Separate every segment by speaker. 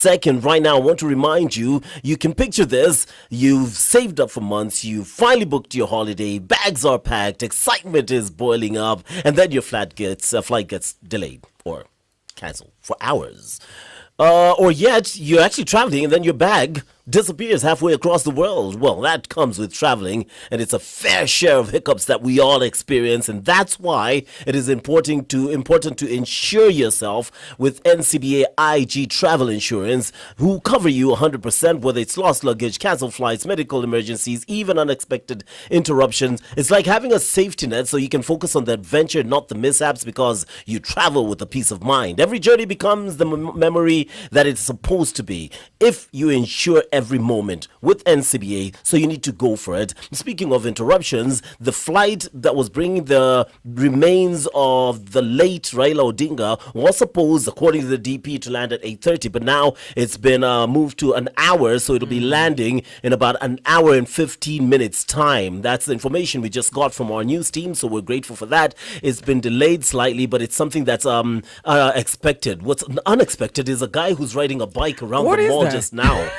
Speaker 1: second right now, I want to remind you, you can picture this. You've saved up for months, you finally booked your holiday, bags are packed, excitement is boiling up, and then your flight gets delayed or cancelled for hours. Or yet, you're actually traveling and then your bag disappears halfway across the world. Well, that comes with traveling, and it's a fair share of hiccups that we all experience, and that's why it is important to insure yourself with NCBA IG travel insurance, who cover you 100%, whether it's lost luggage, canceled flights, medical emergencies, even unexpected interruptions. It's like having a safety net so you can focus on the adventure, not the mishaps, because you travel with a peace of mind. Every journey becomes the memory that it's supposed to be if you insure every moment with NCBA, so you need to go for it. Speaking of interruptions, the flight that was bringing the remains of the late Raila Odinga was supposed, according to the DP, to land at 8:30, but now it's been moved to an hour, so it'll be landing in about an hour and 15 minutes time. That's the information we just got from our news team, so we're grateful for that. It's been delayed slightly, but it's something that's expected. What's unexpected is a guy who's riding a bike around the mall just now.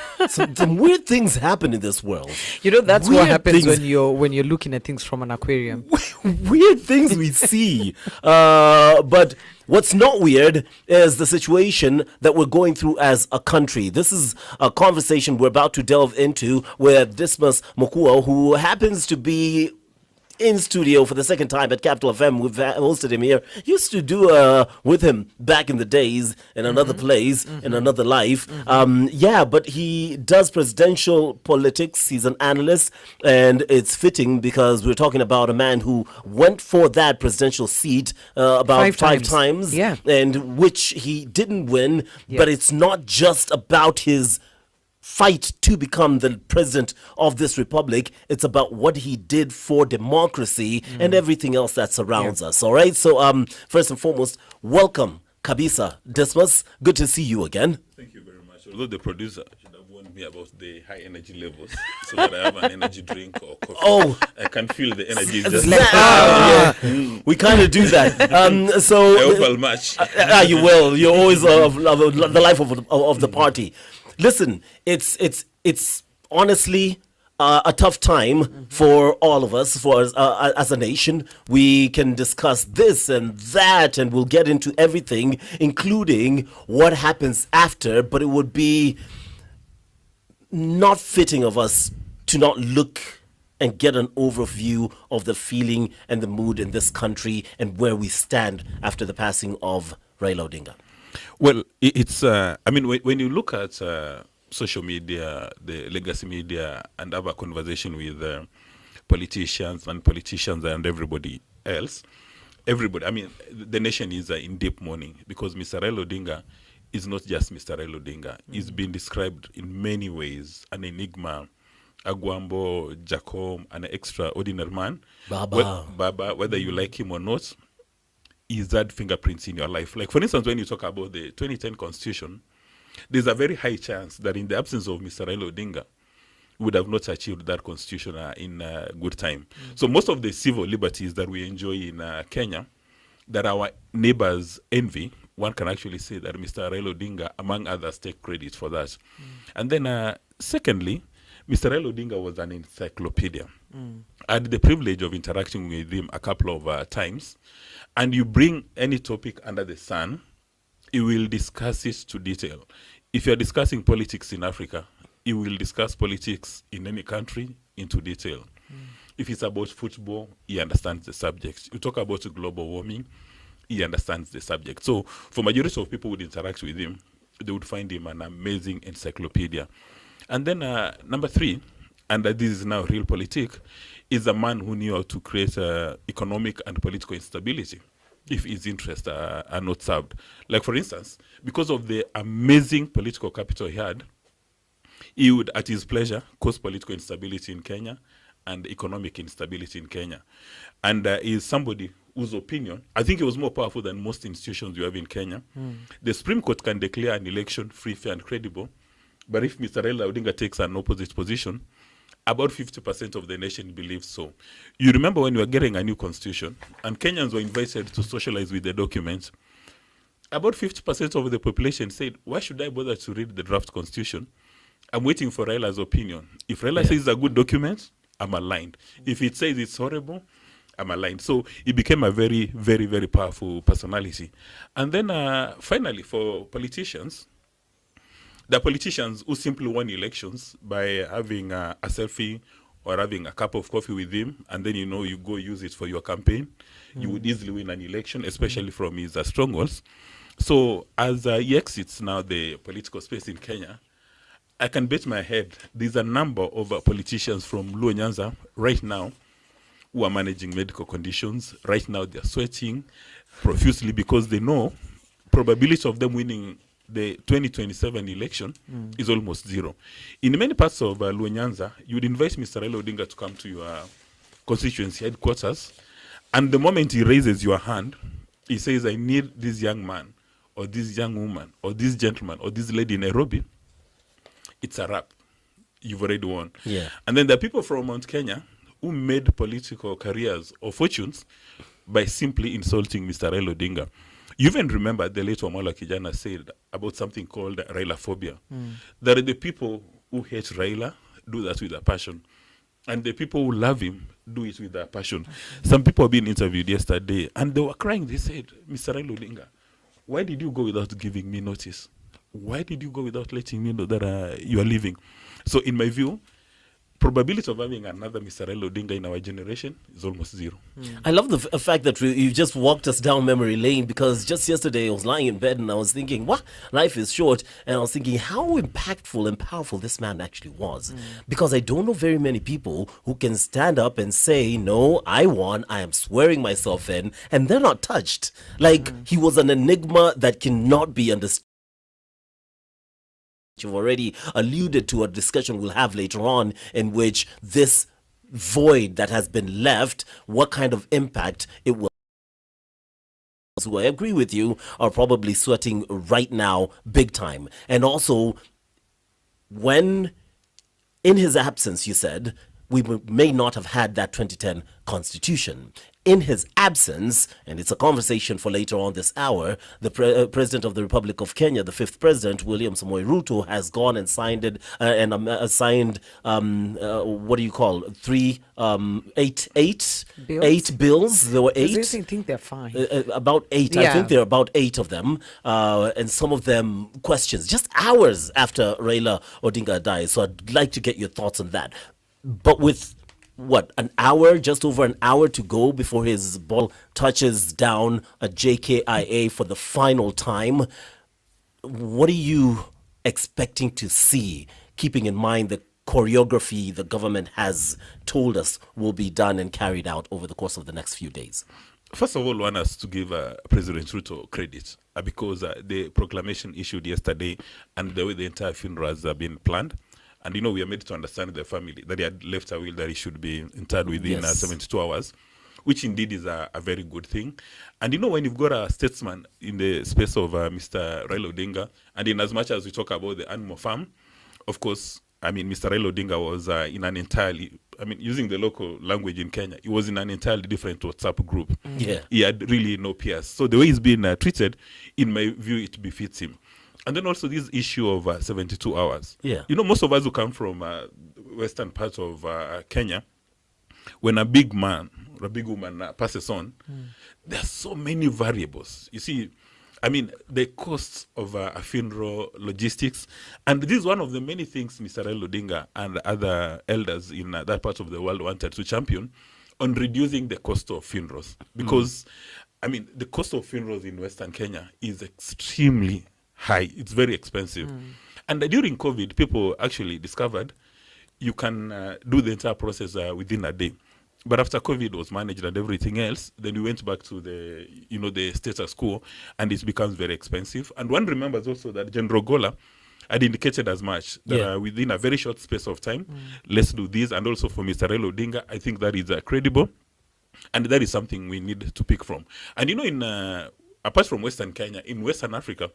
Speaker 1: Some weird things happen in this world.
Speaker 2: You know, that's
Speaker 1: weird
Speaker 2: what happens
Speaker 1: things.
Speaker 2: when you're looking at things from an aquarium.
Speaker 1: Weird things we see. But what's not weird is the situation that we're going through as a country. This is a conversation we're about to delve into with Dismas Mokua, who happens to be in studio for the second time at Capital FM. We've hosted him here. Used to do with him back in the days in another place, in another life. But he does presidential politics. He's an analyst, and it's fitting because we're talking about a man who went for that presidential seat about five times, and which he didn't win. But it's not just about his fight to become the president of this republic. It's about what he did for democracy and everything else that surrounds us. All right. So first and foremost, welcome, Kabisa Dismas. Good to see you again.
Speaker 3: Thank you very much. Although the producer should have warned me about the high energy levels so that I have an energy drink or coffee.
Speaker 1: Oh,
Speaker 3: I can feel the energy is just
Speaker 1: we kind of do that. So
Speaker 3: I hope I'll match.
Speaker 1: You will. You're always the life of the party. Listen, it's honestly a tough time for all of us, for as a nation. We can discuss this and that, and we'll get into everything, including what happens after, but it would be not fitting of us to not look and get an overview of the feeling and the mood in this country and where we stand after the passing of Raila Odinga.
Speaker 3: Well, it's, when you look at social media, the legacy media, and have a conversation with politicians and everybody else, the nation is in deep mourning because Mr. Raila Odinga is not just Mr. Raila Odinga. He's been described in many ways, an enigma, a Gwambo, Jacom, an extraordinary man. Baba, whether you like him or not, is that fingerprints in your life. Like, for instance, when you talk about the 2010 Constitution, there's a very high chance that in the absence of Mr. Raila Odinga, we would have not achieved that Constitution in good time. So most of the civil liberties that we enjoy in Kenya, that our neighbors envy, one can actually say that Mr. Raila Odinga, among others, take credit for that. And then secondly, Mr. Raila Odinga was an encyclopedia. I had the privilege of interacting with him a couple of times. And you bring any topic under the sun, he will discuss it to detail. If you're discussing politics in Africa, he will discuss politics in any country into detail. If it's about football, he understands the subject. You talk about global warming, he understands the subject. So for majority of people who would interact with him, they would find him an amazing encyclopedia. And then number three, and this is now real politic, is a man who knew how to create economic and political instability if his interests are not served. Like, for instance, because of the amazing political capital he had, he would, at his pleasure, cause political instability in Kenya and economic instability in Kenya. And he is somebody whose opinion, I think it was more powerful than most institutions you have in Kenya. The Supreme Court can declare an election free, fair, and credible, but if Mr. Raila Odinga takes an opposite position, about 50% of the nation believes so. You remember when we were getting a new constitution and Kenyans were invited to socialize with the document, about 50% of the population said, why should I bother to read the draft constitution? I'm waiting for Raila's opinion. If Raila says it's a good document, I'm aligned. If it says it's horrible, I'm aligned. So he became a very, very, very powerful personality. And then finally, for politicians, the politicians who simply won elections by having a selfie or having a cup of coffee with him, and then you go use it for your campaign, you would easily win an election, especially from his strongholds. So as he exits now the political space in Kenya, I can bet my head there's a number of politicians from Luo Nyanza right now who are managing medical conditions. Right now they're sweating profusely because they know probability of them winning the 2027 election is almost zero. In many parts of Luo Nyanza, you'd invite Mr. Raila Odinga to come to your constituency headquarters, and the moment he raises your hand, he says, I need this young man, or this young woman, or this gentleman, or this lady in Nairobi, it's a wrap. You've already won.
Speaker 1: Yeah.
Speaker 3: And then there are people from Mount Kenya who made political careers or fortunes by simply insulting Mr. Raila Odinga. You even remember the late Wamala Kijana said about something called Raila phobia. That the people who hate Raila do that with a passion. And the people who love him do it with a passion. Some people have been interviewed yesterday and they were crying. They said, Mr. Raila Odinga, why did you go without giving me notice? Why did you go without letting me know that you are leaving? So in my view, probability of having another Mr. Raila Odinga in our generation is almost zero.
Speaker 1: I love the fact that you just walked us down memory lane, because just yesterday I was lying in bed and I was thinking, what? Life is short. And I was thinking how impactful and powerful this man actually was. Because I don't know very many people who can stand up and say, no, I won, I am swearing myself in, and they're not touched. Like, he was an enigma that cannot be understood. You've already alluded to a discussion we'll have later on in which this void that has been left, what kind of impact it will. So I agree with you, are probably sweating right now big time. And also, when in his absence, you said, we may not have had that 2010 constitution. In his absence, and it's a conversation for later on this hour, the President of the Republic of Kenya, the fifth President, William Samoei Ruto, has gone and signed it, signed, what do you call, eight bills. There were eight.
Speaker 2: I think they're fine.
Speaker 1: About eight. I think there are about 8 of them. And some of them questions, just hours after Raila Odinga died. So I'd like to get your thoughts on that. But with just over an hour to go before his ball touches down a JKIA for the final time, what are you expecting to see, keeping in mind the choreography the government has told us will be done and carried out over the course of the next few days?
Speaker 3: First of all, one has to give President Ruto credit because the proclamation issued yesterday and the way the entire funeral has been planned. And, we are made to understand the family that he had left a will that he should be interred within 72 hours, which indeed is a very good thing. And, when you've got a statesman in the space of Mr. Raila Odinga, and in as much as we talk about the animal farm, of course, Mr. Raila Odinga was in an entirely, using the local language in Kenya, he was in an entirely different WhatsApp group.
Speaker 1: Yeah.
Speaker 3: He had really no peers. So the way he's been treated, in my view, it befits him. And then also this issue of 72 hours.
Speaker 1: Yeah.
Speaker 3: Most of us who come from western part of Kenya, when a big man or a big woman passes on, there are so many variables. You see, the costs of a funeral, logistics, and this is one of the many things Mr. Raila Odinga and other elders in that part of the world wanted to champion on reducing the cost of funerals. Because, the cost of funerals in Western Kenya is extremely high. It's very expensive. And during COVID, people actually discovered you can do the entire process within a day. But after COVID was managed and everything else, then we went back to the status quo, and it becomes very expensive. And one remembers also that General Gola had indicated as much, that within a very short space of time, let's do this. And also for Mr. Raila Odinga, I think that is credible. And that is something we need to pick from. And apart from Western Kenya, in Western Africa,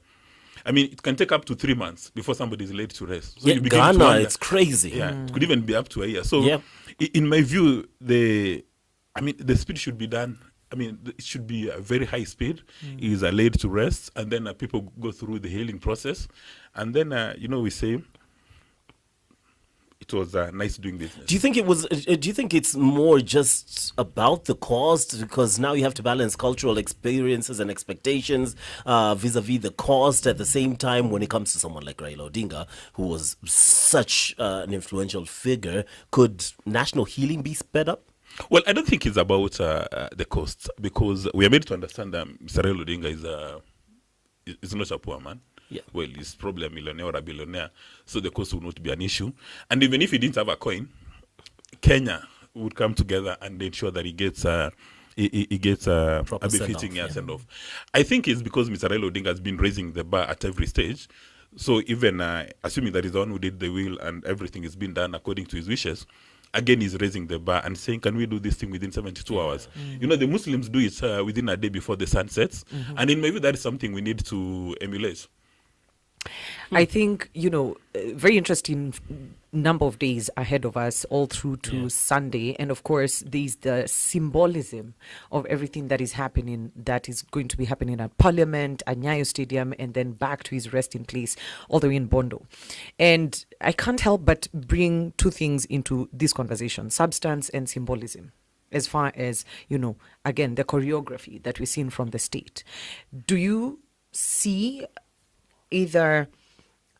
Speaker 3: it can take up to 3 months before somebody is laid to rest. So
Speaker 1: Ghana, it's crazy.
Speaker 3: Yeah, it could even be up to a year. So, in my view, the speed should be done it should be a very high speed. He is laid to rest, and then people go through the healing process, and then we say it was nice doing business.
Speaker 1: Do you think do you think it's more just about the cost? Because now you have to balance cultural experiences and expectations vis-a-vis the cost at the same time when it comes to someone like Raila Odinga, who was such an influential figure. Could national healing be sped up?
Speaker 3: Well, I don't think it's about the costs, because we are made to understand that Mr. Raila Odinga is not a poor man.
Speaker 1: Yeah.
Speaker 3: Well, he's probably a millionaire or a billionaire, so the cost would not be an issue. And even if he didn't have a coin, Kenya would come together and ensure that he gets a befitting send off. I think it's because Mr. Raila Odinga has been raising the bar at every stage. So even assuming that he's the one who did the will and everything is being done according to his wishes, again he's raising the bar and saying, can we do this thing within 72 hours? The Muslims do it within a day before the sun sets. And in my view, that is something we need to emulate.
Speaker 2: I think, very interesting number of days ahead of us, all through to Sunday. And of course, there's the symbolism of everything that is happening, that is going to be happening at Parliament, at Nyayo Stadium, and then back to his resting place all the way in Bondo. And I can't help but bring two things into this conversation: substance and symbolism. As far as, again, the choreography that we're seeing from the state. Do you see either,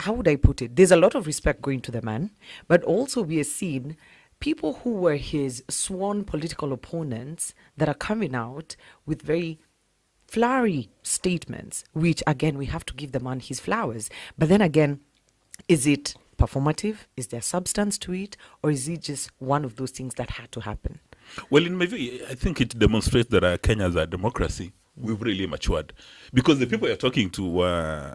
Speaker 2: how would I put it? There's a lot of respect going to the man, but also we are seeing people who were his sworn political opponents that are coming out with very flowery statements, which again, we have to give the man his flowers. But then again, is it performative? Is there substance to it? Or is it just one of those things that had to happen?
Speaker 3: Well, in my view, I think it demonstrates that Kenya as a democracy, we've really matured. Because the people you're talking to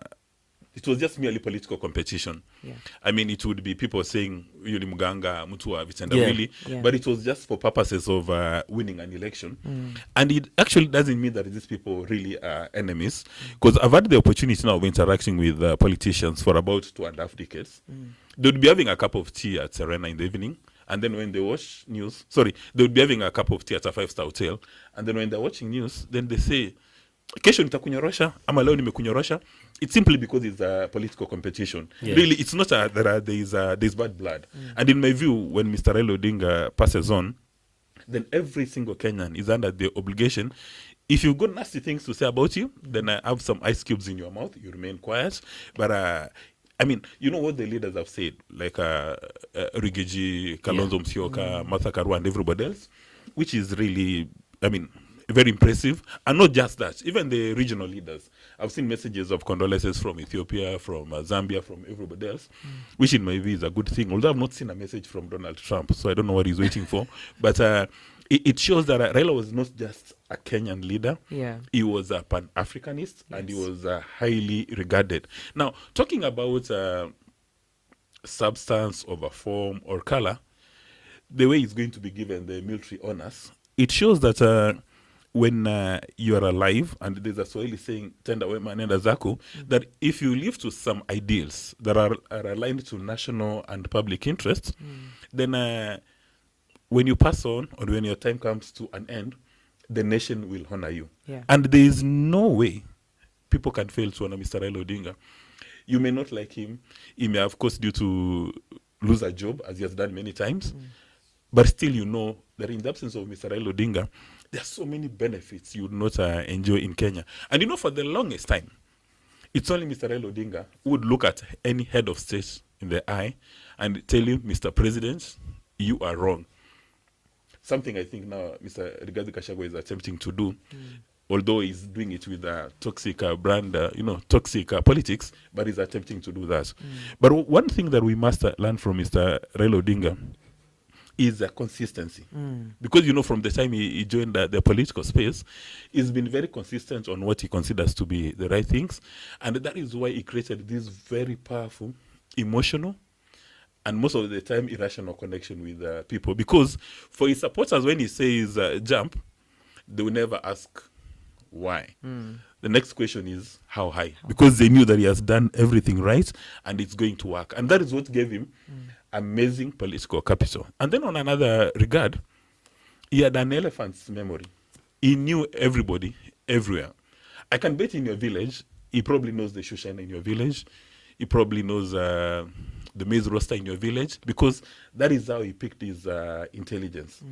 Speaker 3: it was just merely political competition.
Speaker 2: Yeah.
Speaker 3: It would be people saying, Yuni Muganga, Mutua, Vitendawili, but it was just for purposes of winning an election. And it actually doesn't mean that these people really are enemies, because I've had the opportunity now of interacting with politicians for about 2.5 decades. They would be having a cup of tea at Serena in the evening, and then when they watch news, they would be having a cup of tea at a 5-star hotel, and then when they're watching news, then they say, kesho nitakunyorosha ama leo nimekunyorosha. It's simply because it's a political competition. Really, it's not that there's bad blood. And in my view, when Mr. Raila Odinga passes on, then every single Kenyan is under the obligation. If you've got nasty things to say about you, then have some ice cubes in your mouth. You remain quiet. But what the leaders have said, like Rigiji, Kalonzo Musyoka, Martha Karua, and everybody else, which is really, very impressive. And not just that, even the regional leaders. I've seen messages of condolences from Ethiopia, from Zambia, from everybody else, which in my view is a good thing. Although I've not seen a message from Donald Trump, so I don't know what he's waiting for. But it shows that Raila was not just a Kenyan leader. Yeah. He was a Pan-Africanist, and he was highly regarded. Now, talking about substance over form or color, the way he's going to be given the military honors, it shows that when you are alive, and there's a Swahili saying, tenda wema nenda zako, that if you live to some ideals that are aligned to national and public interests, then when you pass on, or when your time comes to an end, the nation will honor you. Yeah. And there is no way people can fail to honor Mr. Raila Odinga. You may not like him. He may, of course, due to lose a job, as he has done many times. But still, that in the absence of Mr. Raila Odinga, there are so many benefits you would not enjoy in Kenya. And for the longest time, it's only Mr. Raila Odinga who would look at any head of state in the eye and tell you, Mr. President, you are wrong. Something I think now Mr. Rigathi Gachagua is attempting to do, although he's doing it with a toxic brand, toxic politics, but he's attempting to do that. But one thing that we must learn from Mr. Raila Odinga is a consistency. Because, from the time he joined the political space, he's been very consistent on what he considers to be the right things. And that is why he created this very powerful, emotional, and most of the time irrational connection with people. Because for his supporters, when he says jump, they will never ask why. The next question is how high? Because they knew that he has done everything right and it's going to work. And that is what gave him amazing political capital. And then on another regard, he had an elephant's memory. he knew everybody everywhere. I can bet in your village, he probably knows the Shushan in your village. He probably knows the maize roaster in your village, because that is how he picked his intelligence.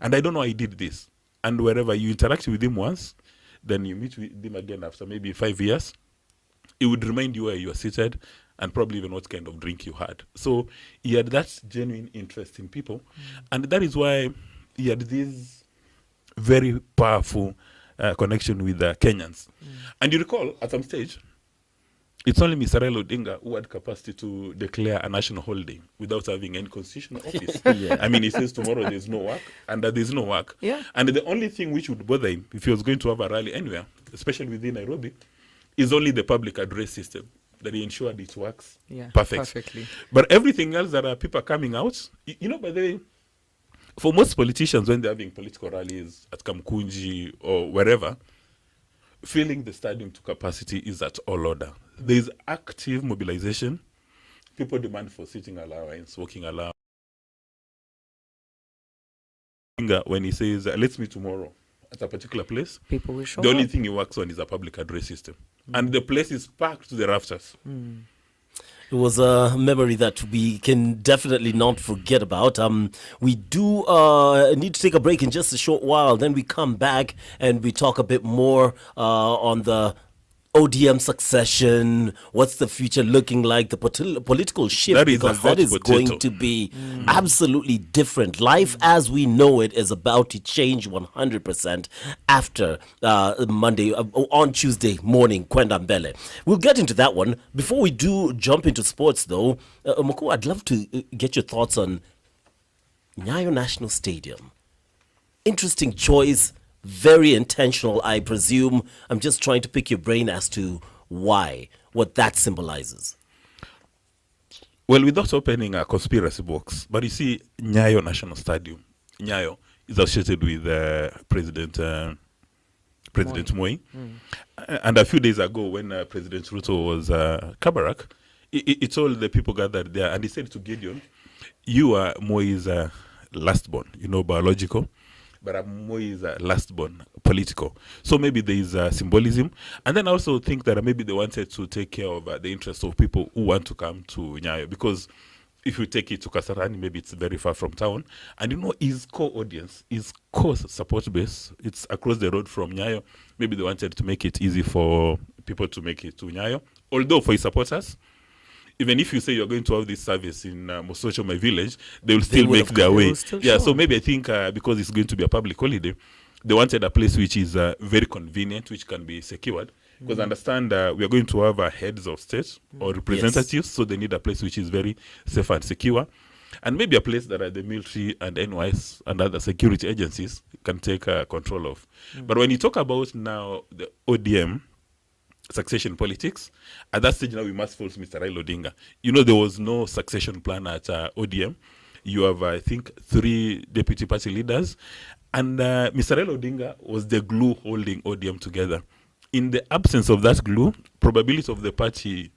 Speaker 3: And I don't know how he did this. And wherever you interact with him once, then you meet with him again after maybe 5 years, he would remind you where you are seated and probably even what kind of drink you had. So he had that genuine interest in people. And that is why he had this very powerful connection with the Kenyans. And you recall, at some stage, it's only Mr. RAILA Odinga who had capacity to declare a national holiday without having any constitutional office. I mean, he says tomorrow there's no work, and that there's no work. And the only thing which would bother him, if he was going to have a rally anywhere, especially within Nairobi, is only the public address system, that he ensured it works perfectly. But everything else that people are coming out, you know, by the way, for most politicians, when they're having political rallies at Kamkunji or wherever, filling the stadium to capacity is at all order. There is active mobilization. People demand for sitting allowance, walking allowance. When he says, let's meet tomorrow at a particular place,
Speaker 2: people will show
Speaker 3: the only
Speaker 2: up.
Speaker 3: thing he works on is a public address system. And the place is packed to the rafters.
Speaker 1: It was a memory that we can definitely not forget about. We do need to take a break in just a short while. Then we come back and we talk a bit more on the ODM succession. What's the future looking like? The political shift,
Speaker 3: That is
Speaker 1: because
Speaker 3: a hot
Speaker 1: that is
Speaker 3: potato.
Speaker 1: going to be absolutely different. Life as we know it is about to change 100% after Monday, on Tuesday morning, Kwenda Mbele. We'll get into that one. Before we do jump into sports, though, Mokua, I'd love to get your thoughts on Nyayo National Stadium. Interesting choice. Very intentional, I presume. I'm just trying to pick your brain as to why, what that symbolizes.
Speaker 3: Well, without opening a conspiracy box, but you see, Nyayo National Stadium, Nyayo is associated with President Moi. And a few days ago, when President Ruto was Kabarak, he told the people gathered there, and he said to Gideon, you are Moi's lastborn, you know, biological. But Moi is lastborn, political. So maybe there is symbolism. And then I also think that maybe they wanted to take care of the interests of people who want to come to Nyayo. Because if you take it to Kasarani, maybe it's very far from town. And you know, his core audience, his core support base, it's across the road from Nyayo. Maybe they wanted to make it easy for people to make it to Nyayo. Although for his supporters, even if you say you're going to have this service in Mosocho, my village, they will still make their way. So maybe I think because it's going to be a public holiday, they wanted a place which is very convenient, which can be secured. Because understand we are going to have heads of state or representatives, so they need a place which is very safe and secure. And maybe a place that the military and NYS and other security agencies can take control of. But when you talk about now the ODM, succession politics, at that stage now we must follow Mr. RAILA Odinga. You know, there was no succession plan at ODM. You have, I think, 3 deputy party leaders, and Mr. RAILA Odinga was the glue holding ODM together. In the absence of that glue, probability of the party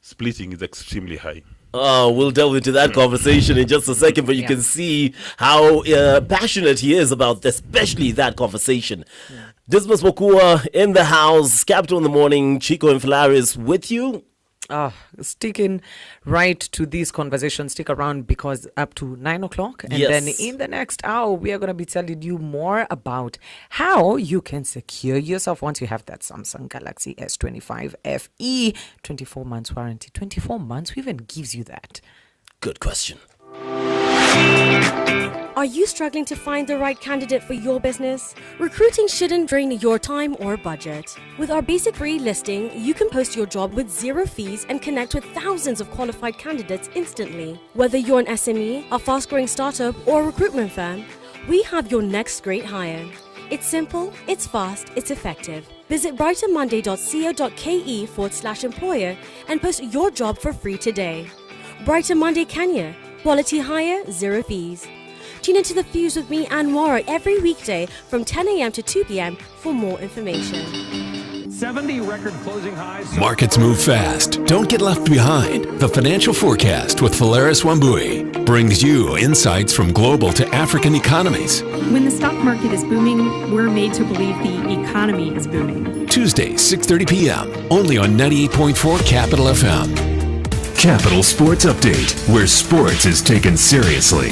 Speaker 3: splitting is extremely high.
Speaker 1: We'll delve into that conversation in just a second, but you can see how passionate he is about especially that conversation. Dismas Mokua in the house, Capital in the Morning, Chiko and Fellaris with you.
Speaker 2: Sticking right to these conversations, stick around because up to 9 o'clock. And then in the next hour, we are going to be telling you more about how you can secure yourself once you have that Samsung Galaxy S25 FE. 24 months warranty. 24 months? Who even gives you that?
Speaker 1: Good question.
Speaker 4: Are you struggling to find the right candidate for your business? Recruiting shouldn't drain your time or budget. With our basic free listing, you can post your job with 0 fees and connect with thousands of qualified candidates instantly. Whether you're an SME, a fast-growing startup, or a recruitment firm, we have your next great hire. It's simple, it's fast, it's effective. Visit brightermonday.co.ke/employer and post your job for free today. Brighter Monday Kenya. Quality hire, 0 fees. Tune into The Fuse with me and Maura every weekday from 10 a.m. to 2 p.m. for more information.
Speaker 5: 70 record closing highs.
Speaker 6: Markets move fast. Don't get left behind. The Financial Forecast with Fellaris Wambui. brings you insights from global to African economies.
Speaker 7: When the stock market is booming, we're made to believe the economy is booming.
Speaker 6: Tuesday, 6:30 p.m. only on 98.4 Capital FM. Capital Sports Update, where sports is taken seriously.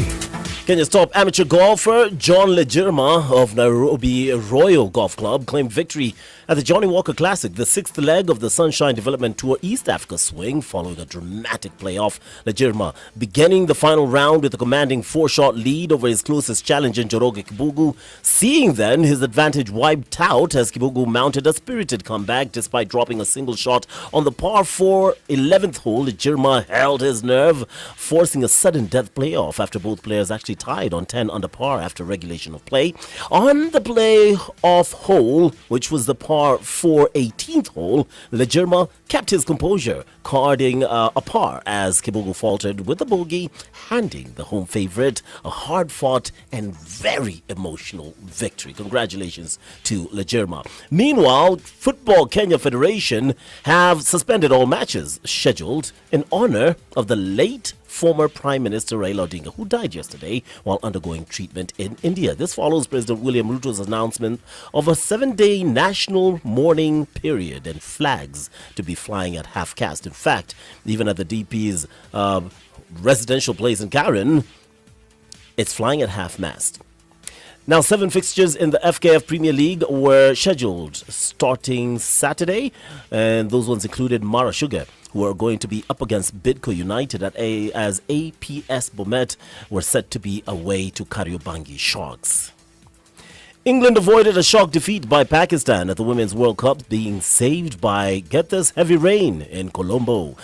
Speaker 1: Kenya's top amateur golfer John Legirma of Nairobi Royal Golf Club claimed victory at the Johnny Walker Classic, the sixth leg of the Sunshine Development Tour East Africa swing, following a dramatic playoff. Legirma beginning the final round with a commanding 4-shot lead over his closest challenger Njoroge Kibugu, seeing then his advantage wiped out as Kibugu mounted a spirited comeback despite dropping a single shot on the par 4 11th hole. Legirma held his nerve, forcing a sudden death playoff after both players actually tied on 10 under par after regulation of play. On the playoff hole, which was the par 4 18th hole, Legirma kept his composure, carding a par as Kibugu faltered with a bogey, handing the home favorite a hard-fought and very emotional victory. Congratulations to Legirma. Meanwhile, Football Kenya Federation have suspended all matches scheduled in honor of the late former Prime Minister Raila Odinga, who died yesterday while undergoing treatment in India. This follows President William Ruto's announcement of a 7-day national mourning period and flags to be flying at half-mast. In fact, even at the DP's residential place in Karen, it's flying at half-mast. Now, 7 fixtures in the FKF Premier League were scheduled starting Saturday, and those ones included Mara Sugar, who are going to be up against Bidco United as APS Bomet were set to be away to Kariobangi Sharks. England avoided a shock defeat by Pakistan at the Women's World Cup, being saved by, get this, heavy rain in Colombo.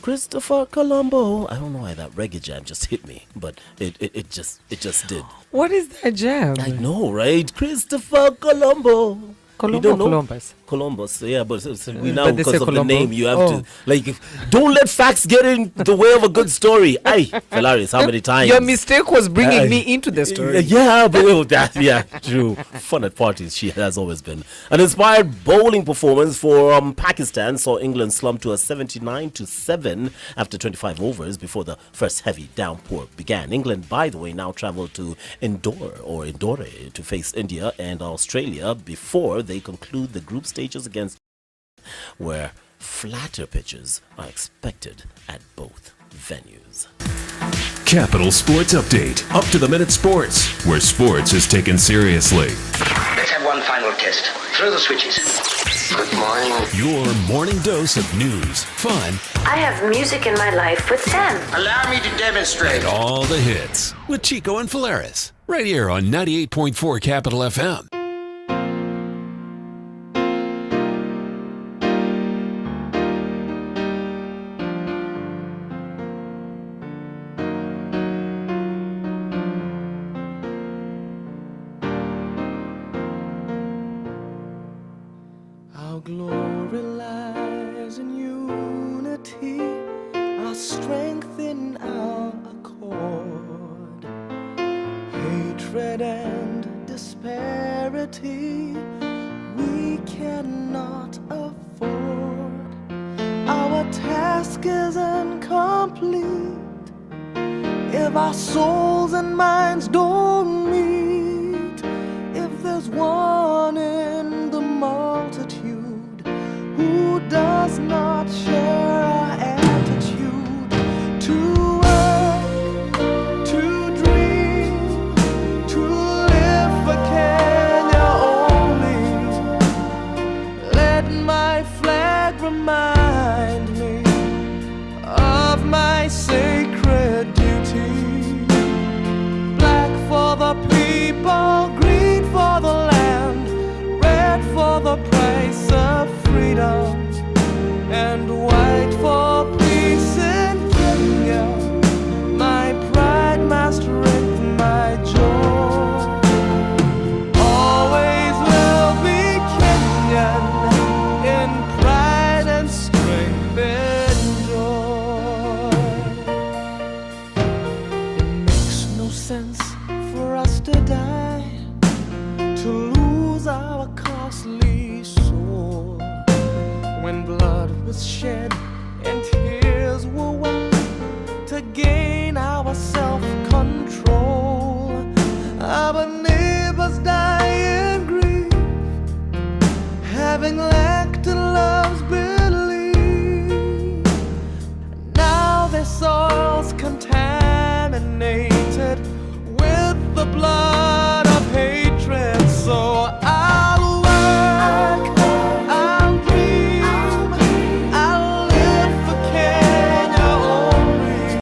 Speaker 1: Christopher Colombo. I don't know why that reggae jam just hit me, but it just did.
Speaker 2: What is that jam?
Speaker 1: I know, right? Christopher Colombo. You don't know?
Speaker 2: Columbus.
Speaker 1: Columbus, yeah, but we now,
Speaker 2: But they say
Speaker 1: because of
Speaker 2: Colombo.
Speaker 1: the name, you have to, don't let facts get in the way of a good story. Aye, Fellaris, how many times?
Speaker 2: Your mistake was bringing me into the story.
Speaker 1: Yeah, true. Fun at parties, she has always been. An inspired bowling performance for Pakistan saw England slump to a 79-7 after 25 overs before the first heavy downpour began. England, by the way, now traveled to Indore to face India and Australia before they conclude the group stages against, where flatter pitches are expected at both venues.
Speaker 6: Capital Sports Update, up to the minute sports, where sports is taken seriously.
Speaker 8: Let's have one final test. Throw the switches. Good morning.
Speaker 6: Your morning dose of news, fun,
Speaker 9: I have music in my life with Sam.
Speaker 8: Allow me to demonstrate.
Speaker 6: and all the hits with Chiko and Fellaris, right here on 98.4 Capital FM.
Speaker 10: Our glory lies in unity, our strength in our accord. Hatred and disparity we cannot afford. Our task is incomplete if our souls and minds don't meet. If there's one in the multitude who does not share our attitude, to work, to dream, to live for Kenya only. Let my flag remind me of my sacred duty. Black for the people, green for the land, red for the price of freedom, and white for peace in Kenya. My pride, my strength, my joy. Always will be Kenyan in pride and strength and joy. It makes no sense for us to die, to lose our costly soul, when blood was shed and tears were wet to gain our self contaminated with the blood of hatred. So I'll work, I'll dream, I'll live for Kenya only.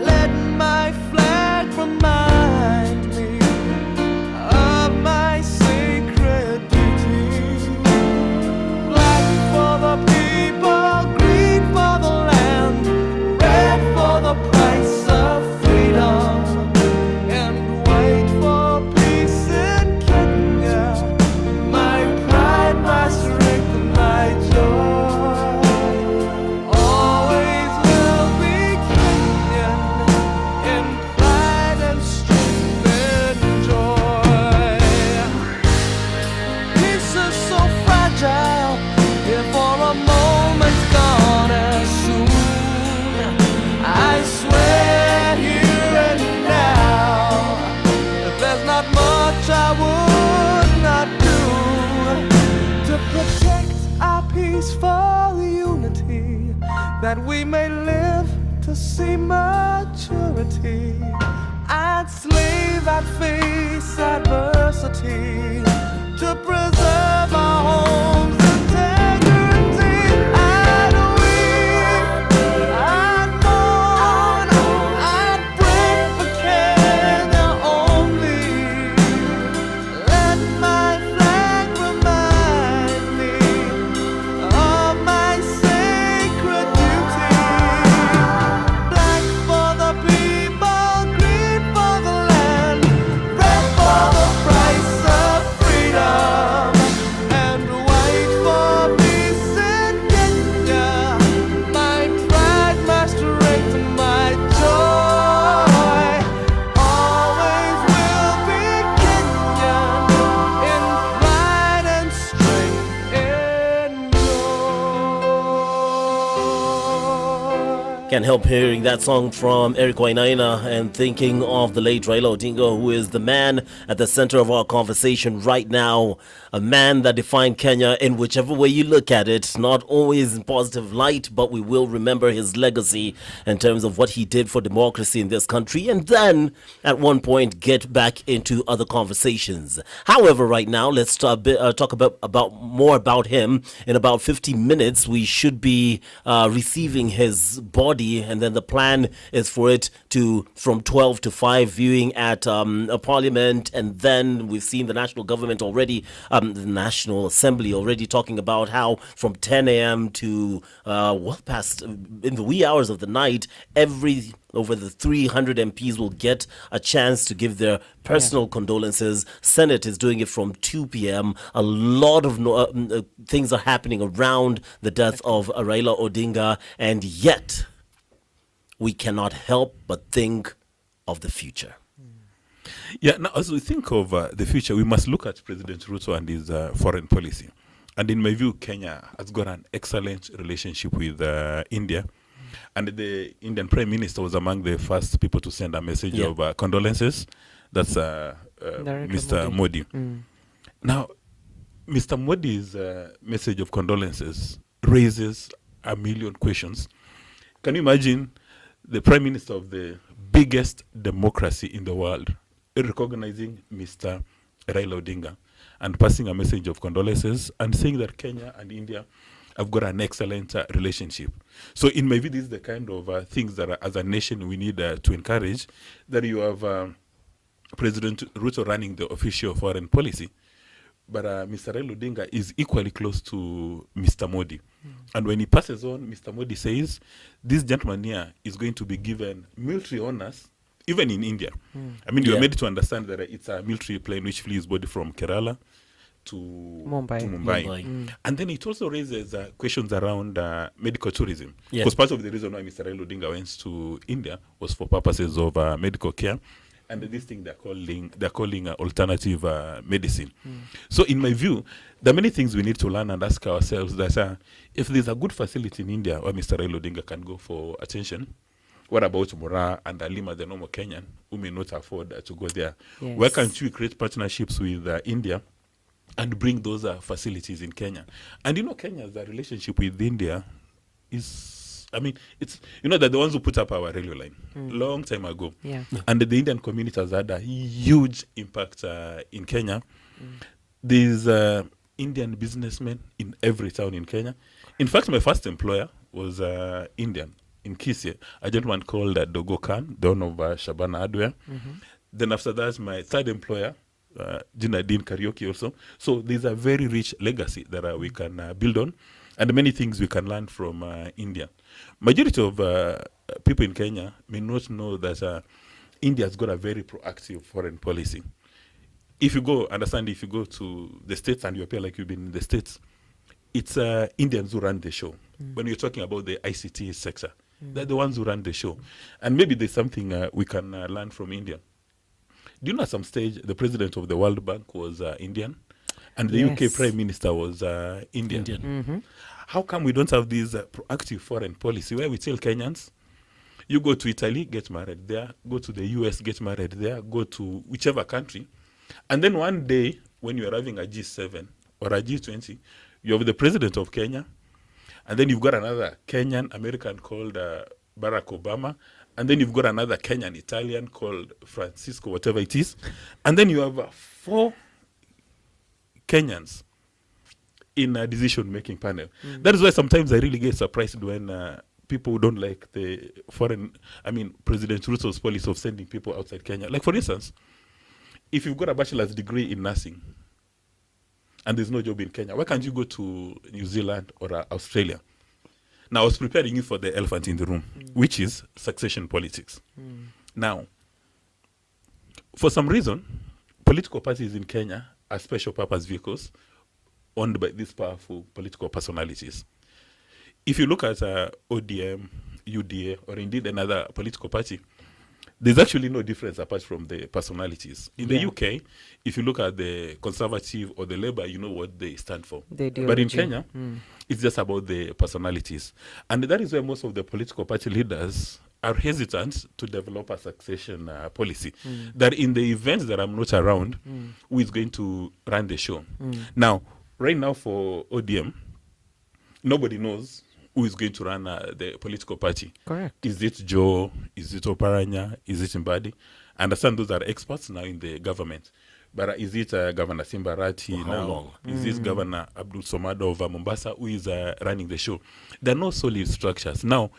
Speaker 10: Let my flag remind me of my sacred duty. Black for the people, green for the land, red for the price of freedom, and white for peace in Kenya. My pride, my strength, and my joy always will be Kenyan in pride and strength and joy. Peace is so fragile, if for a moment gone as soon. I swear here and now that there's not much I would not do to protect our peaceful unity, that we may live to see maturity. I'd slave, I'd face adversity to preserve our home's integrity. I'd weep, I'd mourn, I'd pray for Kenya only. Let my flag remind me of my sacred duty. Black for the people, green for the land, red for the price of freedom, and white for peace in Kenya. My pride, my strength, and my joy always will be Kenyan in pride and strength and joy.
Speaker 1: Can't help hearing that song from Eric Wainaina and thinking of the late Raila Odinga, who is the man at the center of our conversation right now. A man that defined Kenya in whichever way you look at it, not always in positive light, but we will remember his legacy in terms of what he did for democracy in this country, and then at one point get back into other conversations. However, right now, let's talk about more about him. In about 50 minutes, we should be receiving his body, and then the plan is for it to from 12 to 5 viewing at a parliament, and then we've seen the national government already, the National Assembly already talking about how from 10 a.m. to well past in the wee hours of the night, over the 300 MPs will get a chance to give their personal condolences. Senate is doing it from 2 p.m. A lot of things are happening around the death of Raila Odinga, and yet we cannot help but think of the future.
Speaker 3: Yeah, now as we think of the future, we must look at President Ruto and his foreign policy. And in my view, Kenya has got an excellent relationship with India. And the Indian Prime Minister was among the first people to send a message of condolences. That's Mr. Modi. Now, Mr. Modi's message of condolences raises a million questions. Can you imagine the Prime Minister of the biggest democracy in the world recognizing Mr. Raila Odinga and passing a message of condolences and saying that Kenya and India have got an excellent relationship? So in my view, this is the kind of things that as a nation we need to encourage, that you have President Ruto running the official foreign policy, but Mr. Raila Odinga is equally close to Mr. Modi. And when he passes on, Mr. Modi says, this gentleman here is going to be given military honors, even in India. I mean, you're made to understand that it's a military plane which flees body from Kerala to Mumbai. And then it also raises questions around medical tourism. Because part of the reason why Mr. Raila Odinga went to India was for purposes of medical care. And this thing they're calling alternative medicine. So in my view, there are many things we need to learn and ask ourselves that if there's a good facility in India where Mr. Raila Odinga can go for attention, what about Mura and Alima, the normal Kenyan, who may not afford to go there? Why can't we create partnerships with India and bring those facilities in Kenya? And you know, Kenya's relationship with India is I mean, it's, they're the ones who put up our railway line long time ago.
Speaker 2: Yeah.
Speaker 3: And the Indian community has had a huge impact in Kenya. There's Indian businessmen in every town in Kenya. In fact, my first employer was Indian in Kisii, a gentleman called Dogo Khan, the owner of Shabana Hardware. Then after that, my third employer, Jinadin Karaoke also. So there's a very rich legacy that we can build on, and many things we can learn from India. Majority of people in Kenya may not know that India has got a very proactive foreign policy. If you go to the States and you appear like you've been in the States, it's Indians who run the show. When you're talking about the ICT sector, they're the ones who run the show. And maybe there's something we can learn from India. Do you know at some stage the president of the World Bank was Indian? And the UK Prime Minister was Indian. How come we don't have this proactive foreign policy where we tell Kenyans, you go to Italy, get married there, go to the US, get married there, go to whichever country, and then one day when you are having a G7 or a G20, you have the president of Kenya, and then you've got another Kenyan American called Barack Obama, and then you've got another Kenyan Italian called Francisco, whatever it is, and then you have 4 Kenyans in a decision-making panel. That is why sometimes I really get surprised when people who don't like the President Ruto's policy of sending people outside Kenya. Like, for instance, if you've got a bachelor's degree in nursing and there's no job in Kenya, why can't you go to New Zealand or Australia? Now, I was preparing you for the elephant in the room, which is succession politics. Now, for some reason, political parties in Kenya are special purpose vehicles owned by these powerful political personalities. If you look at ODM, UDA, or indeed another political party, there's actually no difference apart from the personalities. In the UK, if you look at the Conservative or the Labour, you know what they stand for. But in Kenya, it's just about the personalities. And that is why most of the political party leaders are hesitant to develop a succession policy. That in the event that I'm not around, who is going to run the show? Now, right now for ODM, nobody knows who is going to run the political party.
Speaker 2: Correct.
Speaker 3: Is it Joe? Is it Oparanya? Is it Mbadi? I understand those are experts now in the government. But is it Governor Simbarati now?
Speaker 1: Long?
Speaker 3: Is this Governor Abdul Somado of Mombasa who is running the show? There are no solid structures. Now,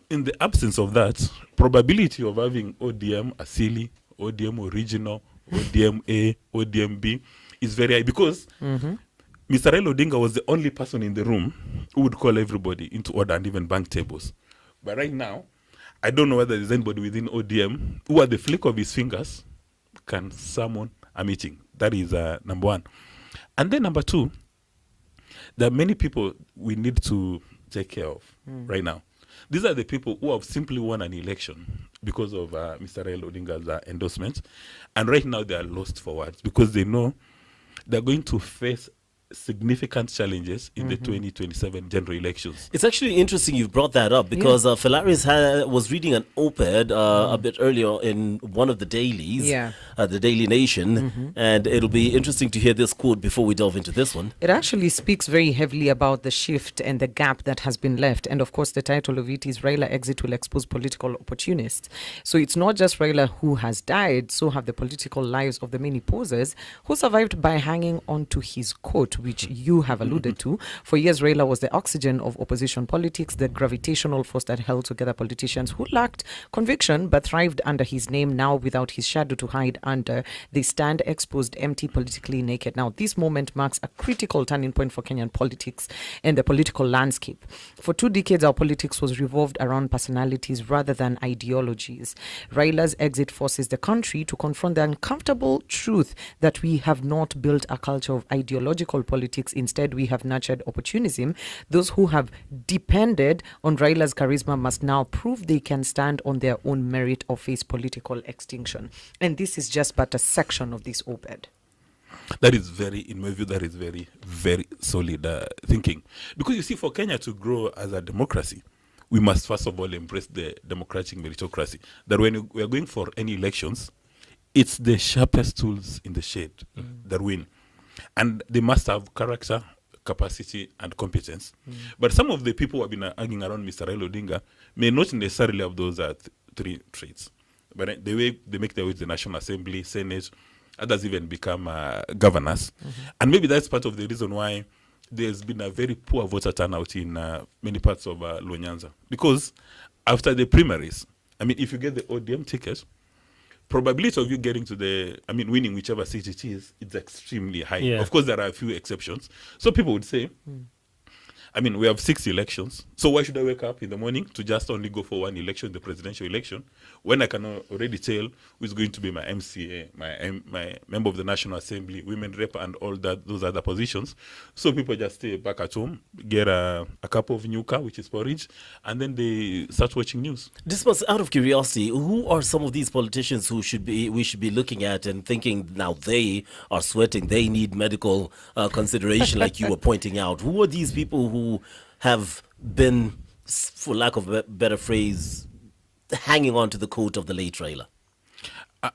Speaker 3: in the absence of that, probability of having ODM Asili, ODM Original, ODM A, ODM B is very high because Mr. Raila Odinga was the only person in the room who would call everybody into order and even bank tables. But right now, I don't know whether there's anybody within ODM who at the flick of his fingers can summon a meeting. That is number one. And then number two, there are many people we need to take care of right now. These are the people who have simply won an election because of Mr. Raila Odinga's endorsement. And right now they are lost for words because they know they're going to face significant challenges in the 2027 general elections.
Speaker 1: It's actually interesting you've brought that up because Fellaris was reading an op-ed a bit earlier in one of the dailies, the Daily Nation, and it'll be interesting to hear this quote before we delve into this one.
Speaker 2: It actually speaks very heavily about the shift and the gap that has been left. And of course, the title of it is Raila Exit Will Expose Political Opportunists. So it's not just Raila who has died, so have the political lives of the many posers who survived by hanging on to his coat, which you have alluded to. For years, Raila was the oxygen of opposition politics, the gravitational force that held together politicians who lacked conviction but thrived under his name. Now, without his shadow to hide under, they stand exposed, empty, politically naked. Now, this moment marks a critical turning point for Kenyan politics and the political landscape. For 2 decades, our politics was revolved around personalities rather than ideologies. Raila's exit forces the country to confront the uncomfortable truth that we have not built a culture of ideological politics. Instead, we have nurtured opportunism. Those who have depended on Raila's charisma must now prove they can stand on their own merit or face political extinction. And this is just but a section of this op-ed.
Speaker 3: That is very, in my view, that is very, very solid thinking. Because you see, for Kenya to grow as a democracy, we must first of all embrace the democratic meritocracy. That when we are going for any elections, it's the sharpest tools in the shade that win. And they must have character, capacity and competence. But some of the people who have been hanging around Mr. Raila Odinga may not necessarily have those three traits. But the way they make their way to the National Assembly, Senate, others even become governors. And maybe that's part of the reason why there's been a very poor voter turnout in many parts of Luo Nyanza. Because after the primaries, I mean, if you get the ODM ticket, probability of you getting to winning whichever seat it is, it's extremely high.
Speaker 1: Yeah.
Speaker 3: Of course, there are a few exceptions. So people would say, we have 6 elections. So why should I wake up in the morning to just only go for one election, the presidential election, when I can already tell who is going to be my MCA, my member of the National Assembly, women rep, and all those other positions. So people just stay back at home, get a cup of nyuka, which is porridge, and then they start watching news.
Speaker 1: Dismas, out of curiosity, who are some of these politicians who we should be looking at and thinking now they are sweating, they need medical consideration, like you were pointing out? Who are these people who have been, for lack of a better phrase, hanging on to the coat of the late Raila?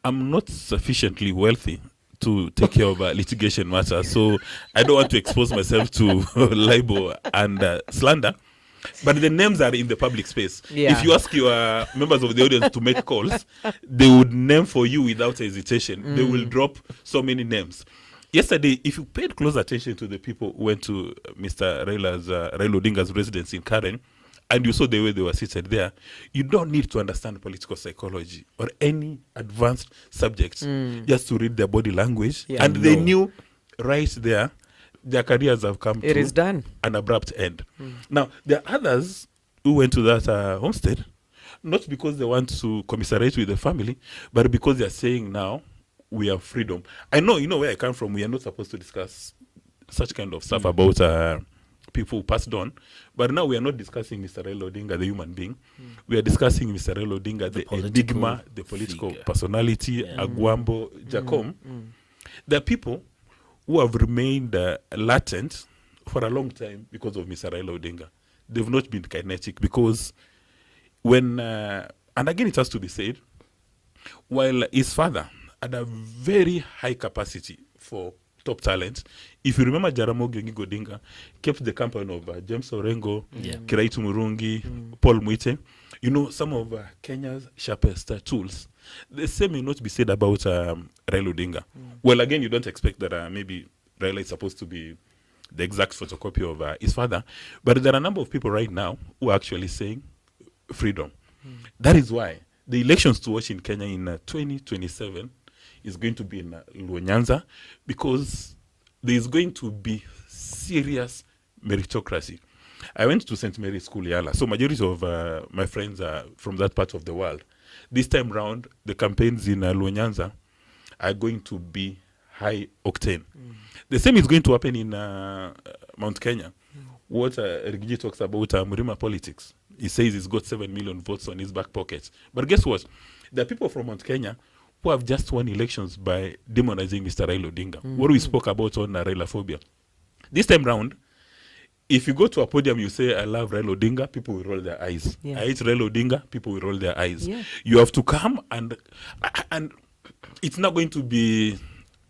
Speaker 3: I'm not sufficiently wealthy to take care of litigation matters, so I don't want to expose myself to libel and slander. But the names are in the public space.
Speaker 2: Yeah.
Speaker 3: If you ask your members of the audience to make calls, they would name for you without hesitation. They will drop so many names. Yesterday, if you paid close attention to the people who went to Mr. Raila Odinga's residence in Karen, and you saw the way they were seated there, you don't need to understand political psychology or any advanced subjects just to read their body language.
Speaker 2: Yeah.
Speaker 3: And they knew right there their careers have come
Speaker 2: It
Speaker 3: to
Speaker 2: is done.
Speaker 3: an abrupt end. Now, there are others who went to that homestead, not because they want to commiserate with the family, but because they are saying now, we have freedom. I know, where I come from, we are not supposed to discuss such kind of stuff about people who passed on. But now we are not discussing Mr. Raila Odinga, the human being. We are discussing Mr. Raila Odinga, the enigma, the political personality, Agwambo, Jacom. There are people who have remained latent for a long time because of Mr. Raila Odinga. They've not been kinetic because when, and again it has to be said, while his father had a very high capacity for top talent. If you remember, Jaramogi Oginga Odinga kept the company of James Orengo, Kiraitu Murungi, Paul Mwite. Some of Kenya's sharpest tools. The same may not be said about Raila Odinga. Well, again, you don't expect that maybe Raila is supposed to be the exact photocopy of his father. But there are a number of people right now who are actually saying freedom. That is why the elections to watch in Kenya in 2027 is going to be in Luo Nyanza, because there is going to be serious meritocracy. I went to St. Mary's School, Yala, so majority of my friends are from that part of the world. This time round, the campaigns in Luo Nyanza are going to be high octane. The same is going to happen in Mount Kenya. What Rigiji talks about Murima politics. He says he's got 7 million votes on his back pocket. But guess what? There are people from Mount Kenya who have just won elections by demonizing Mr. Raila Odinga. What we spoke about on Raila phobia. This time round, if you go to a podium, you say, I love Raila Odinga, people will roll their eyes.
Speaker 2: Yeah.
Speaker 3: I hate Raila Odinga, people will roll their eyes.
Speaker 2: Yeah.
Speaker 3: You have to come and it's not going to be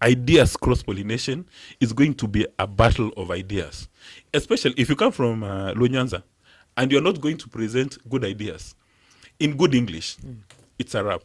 Speaker 3: ideas cross-pollination. It's going to be a battle of ideas. Especially if you come from Luo Nyanza and you're not going to present good ideas in good English. It's a wrap.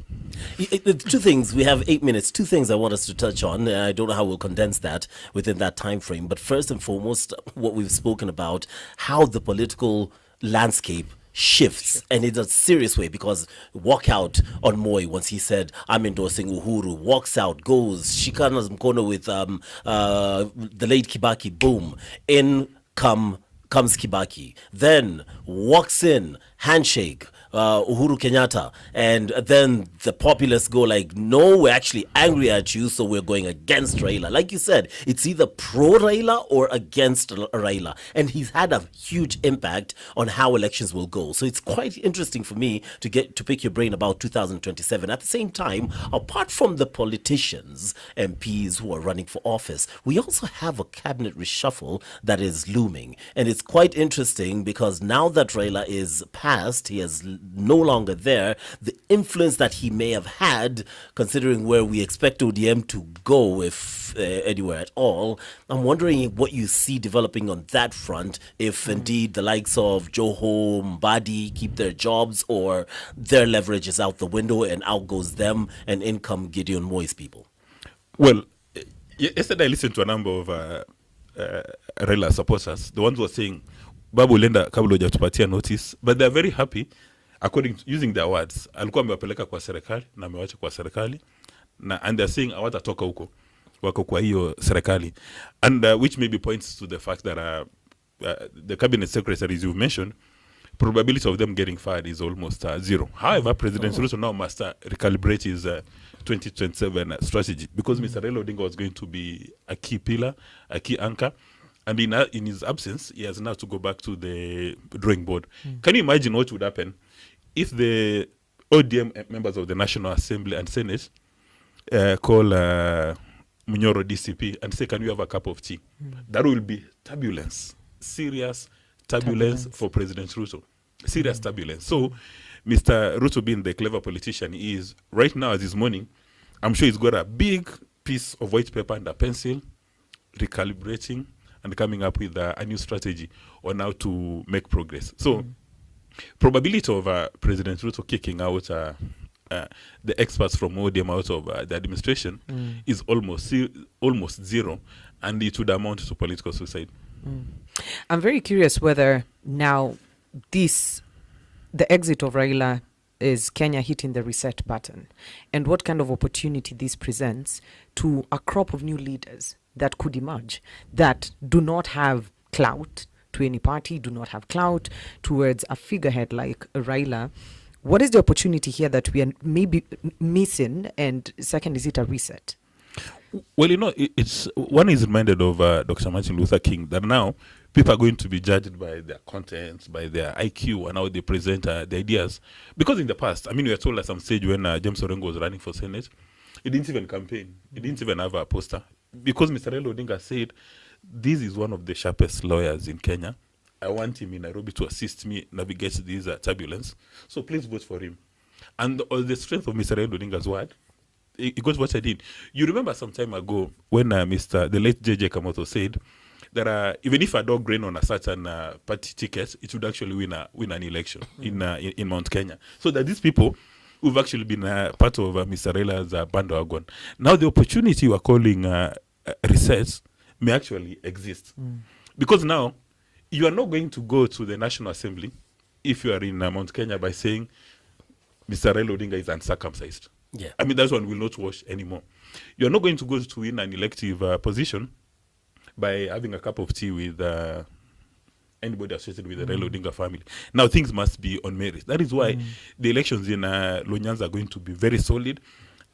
Speaker 1: Two things. We have 8 minutes. Two things I want us to touch on. I don't know how we'll condense that within that time frame. But first and foremost, what we've spoken about, how the political landscape shifts, and in a serious way, because walk out on Moi once he said, I'm endorsing Uhuru, walks out, goes, shikana mkono with the late Kibaki, boom, in comes Kibaki, then walks in, handshake, Uhuru Kenyatta, and then the populists go like, no, we're actually angry at you, so we're going against Raila. Like you said, it's either pro-Raila or against Raila, and he's had a huge impact on how elections will go. So it's quite interesting for me to get to pick your brain about 2027. At the same time, apart from the politicians, MPs who are running for office, we also have a cabinet reshuffle that is looming, and it's quite interesting because now that Raila is past past, he is no longer there, the influence that he may have had, considering where we expect ODM to go, if anywhere at all. I'm wondering what you see developing on that front, if indeed the likes of Joho, Mbadi keep their jobs, or their leverage is out the window and out goes them, and in come Gideon Moy's people.
Speaker 3: Well, yesterday I listened to a number of RAILA supporters, the ones who were saying, Babu Lenda kabla hujatupatia notice, but they're very happy, according to using their words. Alikuwa amewapeleka kwa serikali, na amewacha kwa serikali, and they're saying, hawatatoka huko, wako kwa hiyo serikali. And which maybe points to the fact that the cabinet secretaries you've mentioned, probability of them getting fired is almost zero. However, President Ruto now must recalibrate his 2027 strategy, because Mr. Raila Odinga was going to be a key pillar, a key anchor, and in his absence, he has now to go back to the drawing board. Can you imagine what would happen if the ODM members of the National Assembly and Senate call Munyoro DCP and say, can we have a cup of tea? That will be turbulence, serious turbulence for President Ruto. Serious turbulence. So, Mr. Ruto, being the clever politician he is, right now as this morning, I'm sure he's got a big piece of white paper and a pencil, recalibrating and coming up with a new strategy on how to make progress. So, probability of President Ruto kicking out the experts from ODM out of the administration is almost zero, and it would amount to political suicide.
Speaker 2: I'm very curious whether now the exit of Raila is Kenya hitting the reset button, and what kind of opportunity this presents to a crop of new leaders that could emerge, that do not have clout to any party, do not have clout towards a figurehead like Raila. What is the opportunity here that we are maybe missing? And second, is it a reset?
Speaker 3: Well, it's one is reminded of Dr. Martin Luther King, that now people are going to be judged by their contents, by their IQ, and how they present the ideas. Because in the past, I mean, we were told at some stage when James Orengo was running for Senate, he didn't even campaign. He didn't even have a poster. Because Mr. Raila Odinga said, this is one of the sharpest lawyers in Kenya. I want him in Nairobi to assist me navigate these turbulence. So please vote for him. And the strength of Mr. Raila Odinga's word, it goes what I did. You remember some time ago when the late J.J. Kamoto said that even if a dog ran on a certain party ticket, it would actually win an election in Mount Kenya. So that these people who've actually been part of Mr. Raila's bandwagon, now the opportunity we're calling research may actually exist. Because now, you are not going to go to the National Assembly if you are in Mount Kenya by saying Mr. Raila Odinga is uncircumcised.
Speaker 1: Yeah.
Speaker 3: I mean, that one will not wash anymore. You are not going to go to win an elective position by having a cup of tea with anybody associated with the Raila Odinga family. Now, things must be on merit. That is why the elections in Lunyans are going to be very solid.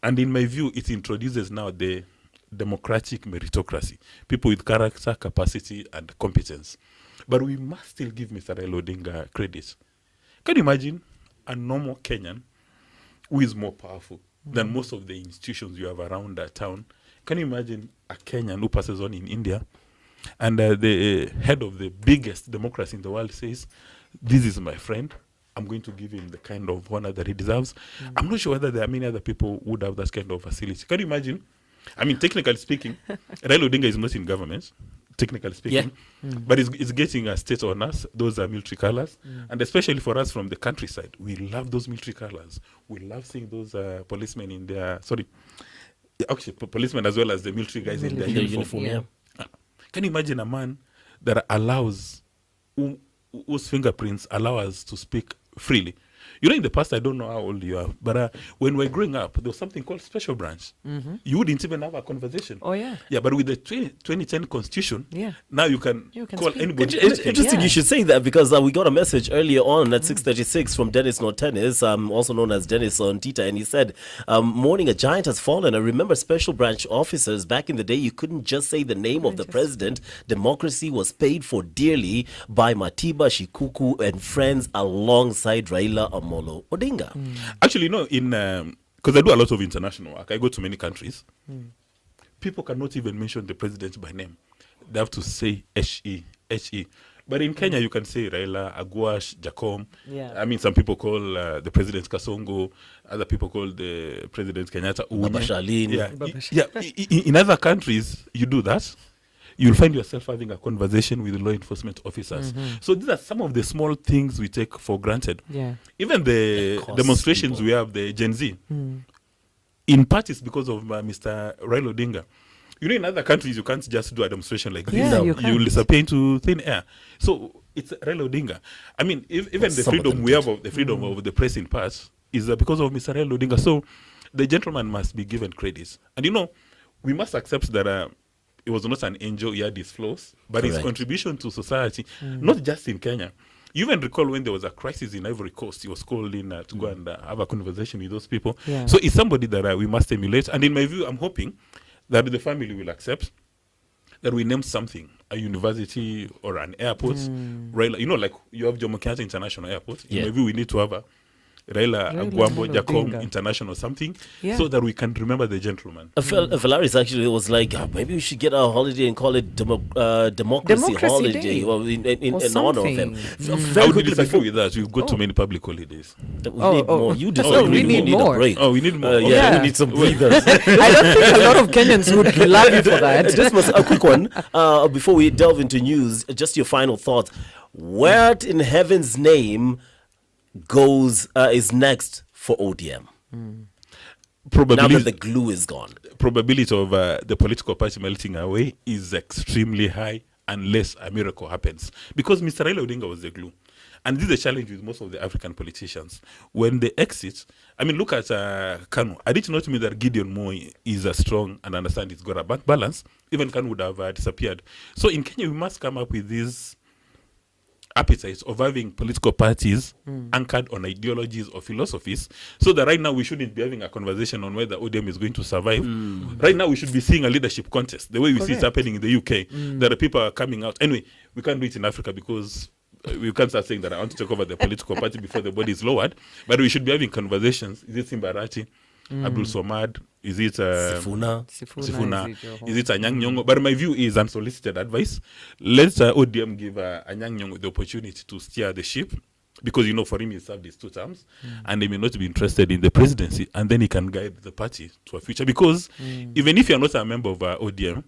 Speaker 3: And in my view, it introduces now the democratic meritocracy. People with character, capacity, and competence. But we must still give Mr. Raila Odinga credit. Can you imagine a normal Kenyan who is more powerful than most of the institutions you have around town? Can you imagine a Kenyan who passes on in India and the head of the biggest democracy in the world says, this is my friend, I'm going to give him the kind of honor that he deserves? I'm not sure whether there are many other people who would have that kind of facility. Can you imagine? I mean, technically speaking, Raila Odinga is not in government, technically speaking, but it's getting a state honors. Those are military colors, and especially for us from the countryside, we love those military colors. We love seeing those policemen in their actually policemen as well as the military guys in their uniform. Can you imagine a man that allows whose fingerprints allow us to speak freely? You know, in the past, I don't know how old you are, but when we were growing up, there was something called special branch. You wouldn't even have a conversation.
Speaker 2: Oh, yeah.
Speaker 3: Yeah, but with the 2010 constitution, now you can call
Speaker 2: speak.
Speaker 3: anybody.
Speaker 1: It's interesting you should say that, because we got a message earlier on at 6:36 from Dennis Nortennis, also known as Dennis on Tita, and he said, morning, a giant has fallen. I remember special branch officers back in the day, you couldn't just say the name of the president. Democracy was paid for dearly by Matiba, Shikuku, and friends alongside Raila Amolo Odinga.
Speaker 3: Actually, no, because I do a lot of international work, I go to many countries. People cannot even mention the president by name. They have to say HE. But in Kenya, you can say Raila, Agwash, Jacom.
Speaker 2: Yeah.
Speaker 3: I mean, some people call the president Kasongo. Other people call the president Kenyatta Unye.
Speaker 1: Baba Shalin.
Speaker 3: In other countries, you do that. You'll find yourself having a conversation with law enforcement officers. So these are some of the small things we take for granted.
Speaker 2: Yeah.
Speaker 3: Even the demonstrations we have, the Gen Z, in part it's because of Mr. Raila Odinga. You know, in other countries, you can't just do a demonstration like this.
Speaker 2: Yeah, you
Speaker 3: will disappear into thin air. So it's Raila Odinga. I mean, even the freedom we have of the freedom of the press in part is because of Mr. Raila Odinga. So the gentleman must be given credit. And you know, we must accept that it was not an angel, he had his flaws, but his contribution to society, not just in Kenya. You even recall when there was a crisis in Ivory Coast, he was called in to go and have a conversation with those people.
Speaker 2: Yeah.
Speaker 3: So it's somebody that we must emulate. And in my view, I'm hoping that the family will accept that we name something, a university or an airport. Raila, you know, like you have Jomo Kenyatta International Airport. In my view, we need to have a Raila Agwambo Jacom International something, so that we can remember the gentleman.
Speaker 1: Fellaris actually was like, maybe we should get our holiday and call it Democracy Holiday.
Speaker 2: Day.
Speaker 1: Well, in honor of him.
Speaker 3: I would disagree with that. We've got too many public holidays.
Speaker 1: We need more. You disagree.
Speaker 2: We need
Speaker 1: a
Speaker 2: more.
Speaker 1: break.
Speaker 3: Oh, we need more.
Speaker 1: We need some breathers.
Speaker 2: I don't think a lot of Kenyans would love you for that.
Speaker 1: This was a quick one. Before we delve into news, just your final thoughts. Where in heaven's name is next for ODM?
Speaker 3: Probability,
Speaker 1: now that the glue is gone.
Speaker 3: Probability of the political party melting away is extremely high unless a miracle happens. Because Mr. Raila Odinga was the glue. And this is a challenge with most of the African politicians. When they exit, I mean, look at Kanu. I did not mean that Gideon Moi is strong and understand he's got a bank balance. Even Kanu would have disappeared. So in Kenya, we must come up with these appetites of having political parties anchored on ideologies or philosophies, so that right now we shouldn't be having a conversation on whether ODM is going to survive. Right now we should be seeing a leadership contest, the way we see it happening in the UK. That the people are coming out. Anyway, we can't do it in Africa because we can't start saying that I want to take over the political party before the body is lowered. But we should be having conversations. Is it Simbarati? Abdul Somad? Is it
Speaker 1: Sifuna?
Speaker 3: Is it Anyang' Nyong'o? But my view is unsolicited advice. Let ODM give Anyang' Nyong'o the opportunity to steer the ship, because, you know, for him, he served his 2 terms, and they may not be interested in the presidency, and then he can guide the party to a future. Because even if you're not a member of ODM,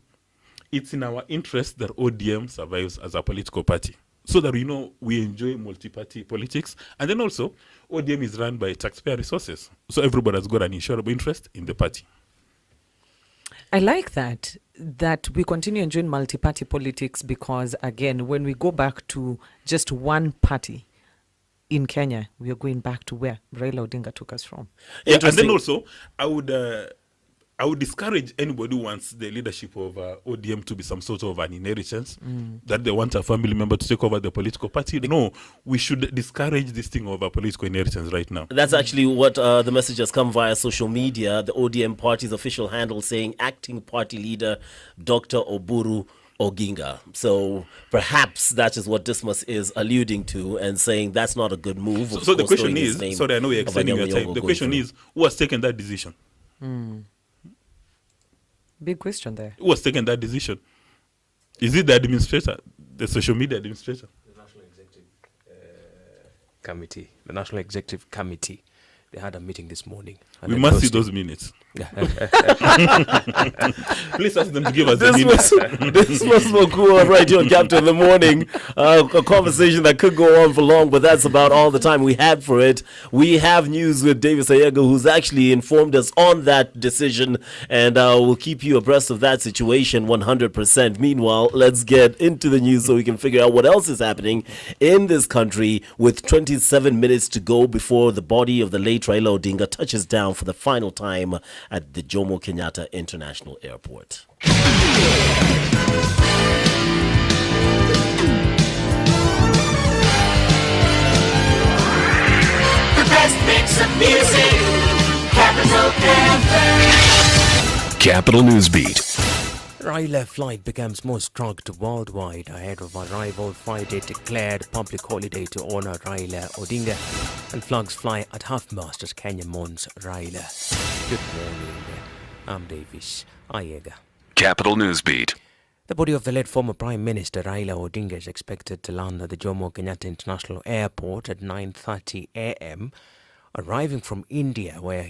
Speaker 3: it's in our interest that ODM survives as a political party, so that, you know, we enjoy multi-party politics. And then also, ODM is run by taxpayer resources. So everybody has got an insurable interest in the party.
Speaker 2: I like that we continue enjoying multi-party politics, because, again, when we go back to just one party in Kenya, we are going back to where Raila Odinga took us from.
Speaker 3: Yeah, and then also, I would discourage anybody who wants the leadership of ODM to be some sort of an inheritance, that they want a family member to take over the political party. No, we should discourage this thing of a political inheritance right now.
Speaker 1: That's actually what the message has come via social media. The ODM party's official handle saying acting party leader Dr. Oburu Oginga. So perhaps that is what Dismas is alluding to and saying that's not a good move.
Speaker 3: So the question is, sorry, I know we're extending your time. The question is, who has taken that decision?
Speaker 2: Big question there.
Speaker 3: Who has taken that decision? Is it the administrator, the social media administrator?
Speaker 11: The National Executive Committee. They had a meeting this morning.
Speaker 3: We must see those minutes. Please ask them to give us the minutes.
Speaker 1: Dismas Mokua right here on Captain in the Morning. A conversation that could go on for long, but that's about all the time we had for it. We have news with David Sayego, who's actually informed us on that decision, and we'll keep you abreast of that situation 100%. Meanwhile, let's get into the news so we can figure out what else is happening in this country, with 27 minutes to go before the body of the late Raila Odinga touches down for the final time at the Jomo Kenyatta International Airport.
Speaker 12: The best mix of music, Capital FM.
Speaker 6: Capital News Beat.
Speaker 11: RAILA flight becomes most trucked worldwide ahead of arrival. Friday declared public holiday to honor Raila Odinga, and flags fly at half-mast as Kenya mourns Raila. Good morning. I'm Davis Ayega.
Speaker 6: Capital News Beat.
Speaker 11: The body of the late former Prime Minister Raila Odinga is expected to land at the Jomo Kenyatta International Airport at 9:30 a.m., arriving from India, where he